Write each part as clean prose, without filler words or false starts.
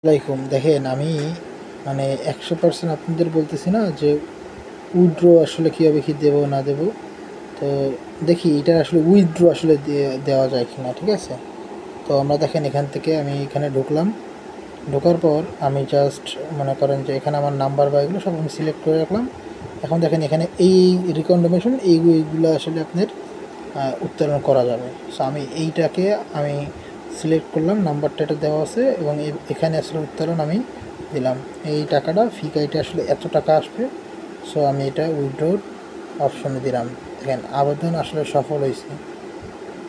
আসসালামাইকুম। দেখেন আমি মানে 100% আপনাদের বলতেছি না যে উইথড্র আসলে কীভাবে কী দেবো না দেবো। তো দেখি এটা আসলে উইথড্র আসলে দেওয়া যায় কি না, ঠিক আছে? তো আমরা দেখেন এখান থেকে আমি এখানে ঢুকলাম। ঢোকার পর আমি জাস্ট মনে করেন যে এখানে আমার নাম্বার বা এগুলো সব আমি সিলেক্ট করে রাখলাম। এখন দেখেন এখানে এই রিকমেন্ডেশন এইগুলো আসলে আপনার উত্তোলন করা যাবে। সো আমি এইটাকে আমি সিলেক্ট করলাম, নাম্বারটা এটা দেওয়া আছে এবং এখানে আসলে উত্তোলন আমি দিলাম। এই টাকাটা ফি কাইটে আসলে এত টাকা আসবে। সো আমি এটা উইথড্রোর অপশনে দিলাম। দেখেন আবেদন আসলে সফল হয়েছে।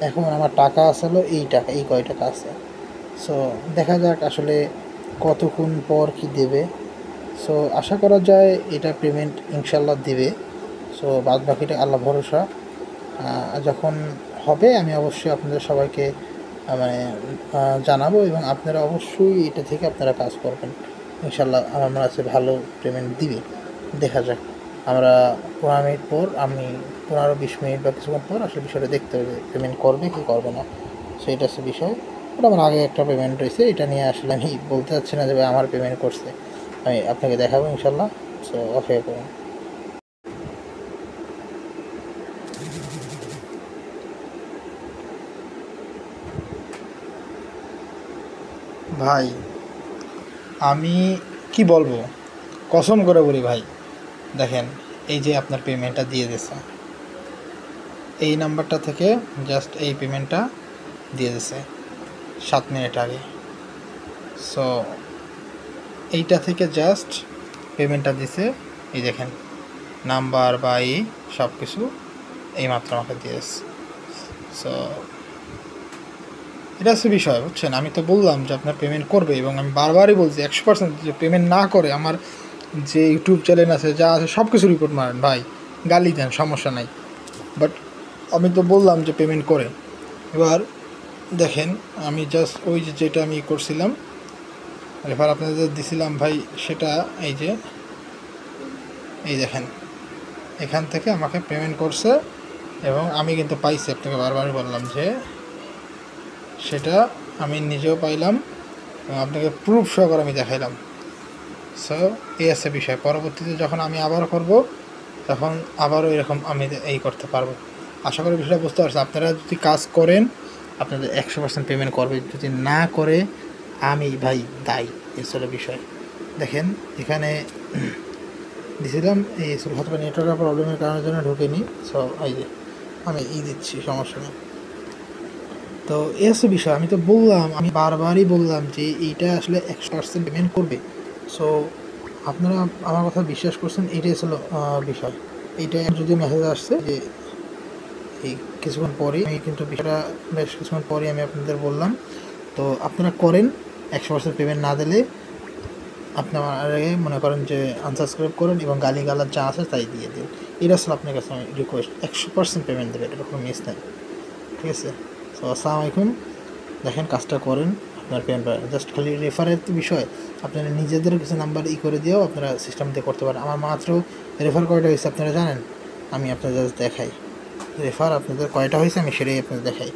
এখন আমার টাকা আসলে এই টাকা, এই কয় টাকা আছে। সো দেখা যাক আসলে কতক্ষণ পর কি দেবে। সো আশা করা যায় এটা পেমেন্ট ইনশাল্লাহ দেবে। সো বাদ বাকিটা আল্লাহ ভরসা। যখন হবে আমি অবশ্যই আপনাদের সবাইকে মানে জানাবো এবং আপনারা অবশ্যই এটা থেকে আপনারা কাজ করবেন। ইনশাল্লাহ আমার কাছে ভালো পেমেন্ট দিবে। দেখা যাক, আমরা 15 মিনিট পর, আমি 15-20 মিনিট বা কিছুক্ষণ পর আসলে বিষয়টা দেখতে হবে যে পেমেন্ট করবে কি করবে না। সো এটা হচ্ছে বিষয়। ওটা আমার আগে একটা পেমেন্ট রয়েছে, এটা নিয়ে আসলে আমি বলতে চাচ্ছি না যে আমার পেমেন্ট করছে। আমি আপনাকে দেখাবো ইনশাল্লাহ। সো অপেক্ষা করুন। ভাই আমি কি বলবো, কসম করে বলি ভাই, দেখেন এই যে আপনার পেমেন্টটা দিয়ে দিয়েছে, এই নাম্বারটা থেকে জাস্ট এই পেমেন্টটা দিয়ে দিয়েছে 7 মিনিট আগে। সো এইটা থেকে জাস্ট পেমেন্টটা দিছে, এই দেখেন নাম্বার বা এই সব কিছু এইমাত্র আমাকে দিয়েছে। সো এটা হচ্ছে বিষয়, বুঝছেন? আমি তো বললাম যে আপনার পেমেন্ট করবে এবং আমি বারবারই বলছি 100% যে পেমেন্ট না করে আমার যে ইউটিউব চ্যানেল আছে যা আছে সব কিছু রিপোর্ট মারেন ভাই, গালি দেন, সমস্যা নাই। বাট আমি তো বললাম যে পেমেন্ট করে। এবার দেখেন আমি জাস্ট ওই যে যেটা আমি করছিলাম রেফার আপনাদের দিছিলাম ভাই, সেটা এই যে এই দেখেন এখান থেকে আমাকে পেমেন্ট করছে এবং আমি কিন্তু পাইছি। আপনাকে বারবারই বললাম যে সেটা আমি নিজেও পাইলাম এবং আপনাকে প্রুফ সহকারে আমি দেখাইলাম। সো এই আছে বিষয়। পরবর্তীতে যখন আমি আবার করব তখন আবারও এরকম আমি এই করতে পারবো। আশা করি বিষয়টা বুঝতে পারছি। আপনারা যদি কাজ করেন আপনাদের 100% পেমেন্ট করবে, যদি না করে আমি ভাই দায়ী। এসলে বিষয় দেখেন এখানে দিয়েছিলাম, এই হয়তো নেটওয়ার্কের প্রবলেমের কারণের জন্য ঢোকেনি। সো এই যে আমি দিচ্ছি, সমস্যা নেই। তো এই হচ্ছে বিষয়। আমি তো বললাম, আমি বারবারই বললাম যে এইটা আসলে 100% পেমেন্ট করবে। সো আপনারা আমার কথা বিশ্বাস করছেন, এইটাই হলো বিষয়। এইটাই যদি মেসেজ আসছে যে এই কিছুক্ষণ পরেই, আমি কিন্তু বিষয়টা বেশ কিছুক্ষণ পরেই আমি আপনাদের বললাম। তো আপনারা করেন, 100% পেমেন্ট না দিলে আপনারা মনে করেন যে আনসাবস্ক্রাইব করেন এবং গালিগালাজ যা আছে তাই দিয়ে দিন। এটা আসলে আপনার কাছে আমি রিকোয়েস্ট, 100% পেমেন্ট দেবে, এটা কোনো মিস নাই, ঠিক আছে? তো আসসালামু আলাইকুম। দেখেন কাজটা করেন, আপনার পেমেন্ট পাবেন। জাস্ট খালি রেফারের তো বিষয়, আপনারা নিজেদের কিছু নাম্বার করে দিয়েও আপনারা সিস্টেম দিয়ে করতে পারেন। আমার মাত্র রেফার কয়টা হয়েছে আপনারা জানেন? আমি আপনাদের জাস্ট দেখাই রেফার আপনাদের কয়টা হয়েছে, আমি সেটাই আপনাদের দেখাই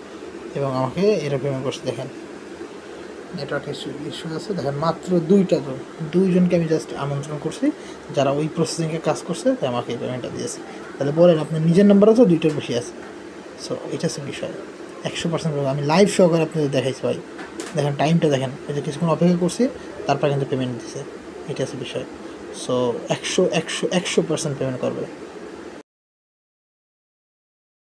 এবং আমাকে এরা পেমেন্ট করছে। দেখেন নেটওয়ার্ক ইস্যু আছে, দেখেন মাত্র 2জনকে আমি জাস্ট আমন্ত্রণ করছি যারা ওই প্রসেসিংয়ে কাজ করছে, তাই আমাকে এই পেমেন্টটা দিয়েছে। তাহলে বলেন আপনার নিজের নাম্বারও তো 2টার বেশি আছে। সো এটা হচ্ছে বিষয়। 100% আমি লাইভ সহকারে আপনাদের দেখাইছি ভাই। দেখেন টাইমটা দেখেন, এই যে কিছুক্ষণ অপেক্ষা করছি, তারপর কিন্তু পেমেন্ট দিছে। এটা হচ্ছে বিষয়। সো 100% পেমেন্ট করবে।